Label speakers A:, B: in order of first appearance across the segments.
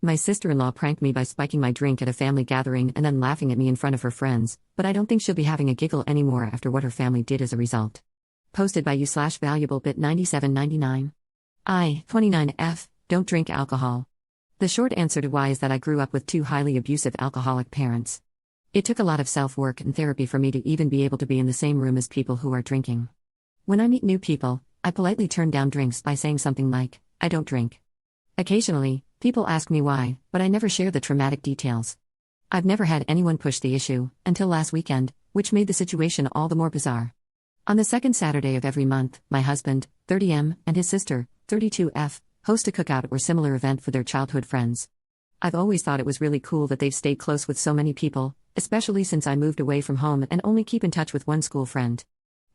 A: My sister-in-law pranked me by spiking my drink at a family gathering and then laughing at me in front of her friends, but I don't think she'll be having a giggle anymore after what her family did as a result. Posted by you/valuablebit 9799. 29F, don't drink alcohol. The short answer to why is that I grew up with two highly abusive alcoholic parents. It took a lot of self-work and therapy for me to even be able to be in the same room as people who are drinking. When I meet new people, I politely turn down drinks by saying something like, I don't drink. Occasionally, people ask me why, but I never share the traumatic details. I've never had anyone push the issue, until last weekend, which made the situation all the more bizarre. On the second Saturday of every month, my husband, 30M, and his sister, 32F, host a cookout or similar event for their childhood friends. I've always thought it was really cool that they've stayed close with so many people, especially since I moved away from home and only keep in touch with one school friend.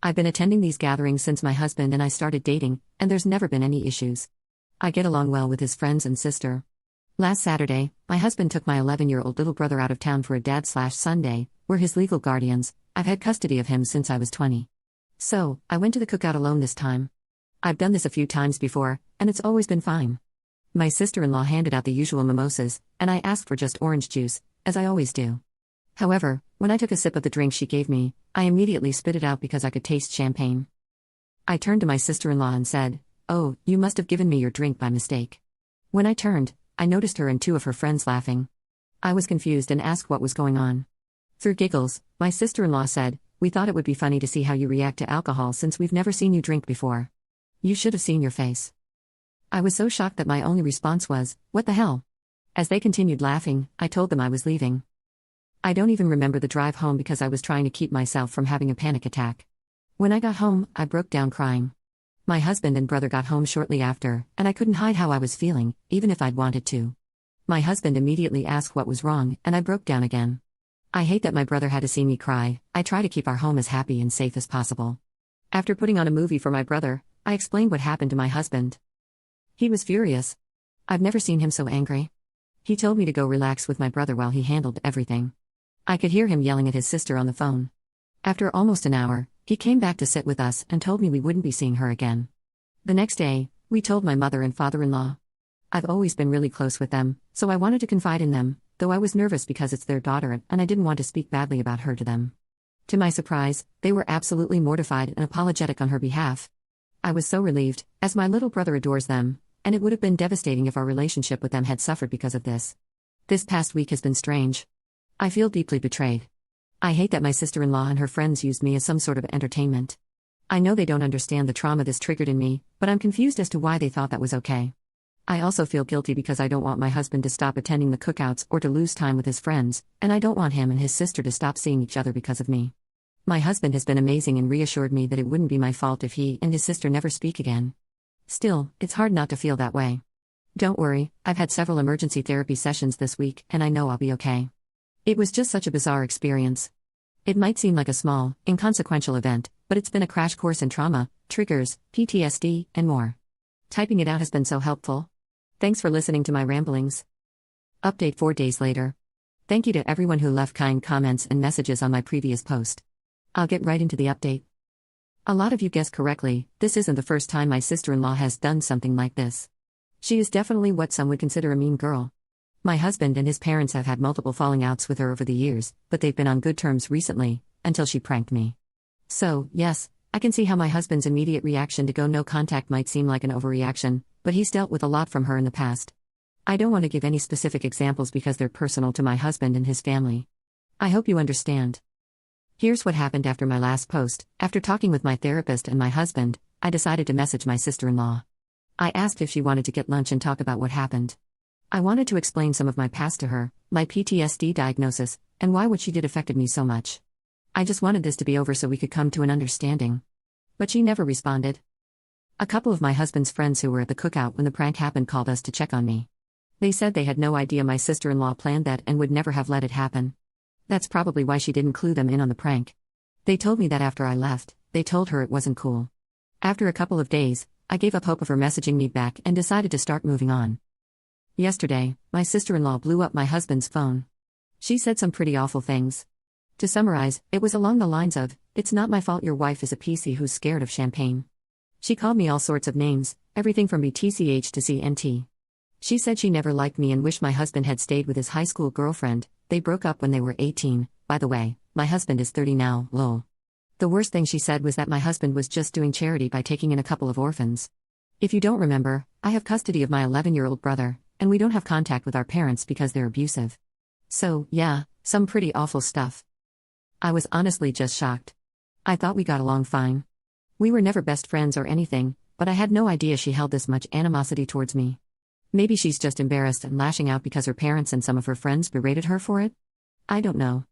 A: I've been attending these gatherings since my husband and I started dating, and there's never been any issues. I get along well with his friends and sister. Last Saturday, my husband took my 11-year-old little brother out of town for a dad/son day, we're his legal guardians. I've had custody of him since I was 20. So, I went to the cookout alone this time. I've done this a few times before, and it's always been fine. My sister-in-law handed out the usual mimosas, and I asked for just orange juice, as I always do. However, when I took a sip of the drink she gave me, I immediately spit it out because I could taste champagne. I turned to my sister-in-law and said, "Oh, you must have given me your drink by mistake." When I turned, I noticed her and two of her friends laughing. I was confused and asked what was going on. Through giggles, my sister-in-law said, "We thought it would be funny to see how you react to alcohol since we've never seen you drink before. You should have seen your face." I was so shocked that my only response was, "What the hell?" As they continued laughing, I told them I was leaving. I don't even remember the drive home because I was trying to keep myself from having a panic attack. When I got home, I broke down crying. My husband and brother got home shortly after, and I couldn't hide how I was feeling, even if I'd wanted to. My husband immediately asked what was wrong, and I broke down again. I hate that my brother had to see me cry. I try to keep our home as happy and safe as possible. After putting on a movie for my brother, I explained what happened to my husband. He was furious. I've never seen him so angry. He told me to go relax with my brother while he handled everything. I could hear him yelling at his sister on the phone. After almost an hour, he came back to sit with us and told me we wouldn't be seeing her again. The next day, we told my mother and father-in-law. I've always been really close with them, so I wanted to confide in them, though I was nervous because it's their daughter and I didn't want to speak badly about her to them. To my surprise, they were absolutely mortified and apologetic on her behalf. I was so relieved, as my little brother adores them, and it would have been devastating if our relationship with them had suffered because of this. This past week has been strange. I feel deeply betrayed. I hate that my sister-in-law and her friends used me as some sort of entertainment. I know they don't understand the trauma this triggered in me, but I'm confused as to why they thought that was okay. I also feel guilty because I don't want my husband to stop attending the cookouts or to lose time with his friends, and I don't want him and his sister to stop seeing each other because of me. My husband has been amazing and reassured me that it wouldn't be my fault if he and his sister never speak again. Still, it's hard not to feel that way. Don't worry, I've had several emergency therapy sessions this week, and I know I'll be okay. It was just such a bizarre experience. It might seem like a small, inconsequential event, but it's been a crash course in trauma, triggers, PTSD, and more. Typing it out has been so helpful. Thanks for listening to my ramblings. Update 4 days later. Thank you to everyone who left kind comments and messages on my previous post. I'll get right into the update. A lot of you guessed correctly, this isn't the first time my sister-in-law has done something like this. She is definitely what some would consider a mean girl. My husband and his parents have had multiple falling outs with her over the years, but they've been on good terms recently, until she pranked me. So, yes, I can see how my husband's immediate reaction to go no contact might seem like an overreaction, but he's dealt with a lot from her in the past. I don't want to give any specific examples because they're personal to my husband and his family. I hope you understand. Here's what happened after my last post. After talking with my therapist and my husband, I decided to message my sister-in-law. I asked if she wanted to get lunch and talk about what happened. I wanted to explain some of my past to her, my PTSD diagnosis, and why what she did affected me so much. I just wanted this to be over so we could come to an understanding. But she never responded. A couple of my husband's friends who were at the cookout when the prank happened called us to check on me. They said they had no idea my sister-in-law planned that and would never have let it happen. That's probably why she didn't clue them in on the prank. They told me that after I left, they told her it wasn't cool. After a couple of days, I gave up hope of her messaging me back and decided to start moving on. Yesterday, my sister-in-law blew up my husband's phone. She said some pretty awful things. To summarize, it was along the lines of, "It's not my fault your wife is a PC who's scared of champagne." She called me all sorts of names, everything from BTCH to CNT. She said she never liked me and wished my husband had stayed with his high school girlfriend. They broke up when they were 18, by the way, my husband is 30 now, lol. The worst thing she said was that my husband was just doing charity by taking in a couple of orphans. If you don't remember, I have custody of my 11-year-old brother, and we don't have contact with our parents because they're abusive. So, yeah, some pretty awful stuff. I was honestly just shocked. I thought we got along fine. We were never best friends or anything, but I had no idea she held this much animosity towards me. Maybe she's just embarrassed and lashing out because her parents and some of her friends berated her for it? I don't know.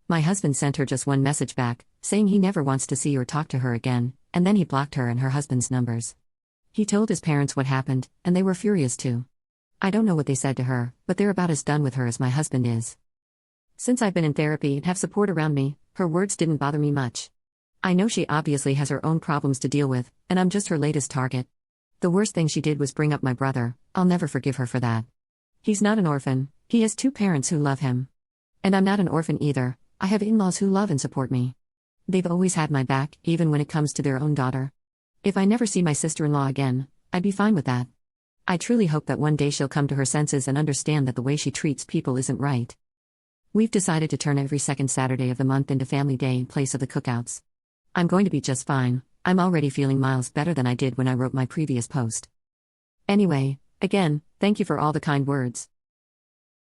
A: My husband sent her just one message back, saying he never wants to see or talk to her again, and then he blocked her and her husband's numbers. He told his parents what happened, and they were furious too. I don't know what they said to her, but they're about as done with her as my husband is. Since I've been in therapy and have support around me, her words didn't bother me much. I know she obviously has her own problems to deal with, and I'm just her latest target. The worst thing she did was bring up my brother. I'll never forgive her for that. He's not an orphan, he has 2 parents who love him. And I'm not an orphan either, I have in-laws who love and support me. They've always had my back, even when it comes to their own daughter. If I never see my sister-in-law again, I'd be fine with that. I truly hope that one day she'll come to her senses and understand that the way she treats people isn't right. We've decided to turn every second Saturday of the month into family day in place of the cookouts. I'm going to be just fine. I'm already feeling miles better than I did when I wrote my previous post. Anyway, again, thank you for all the kind words.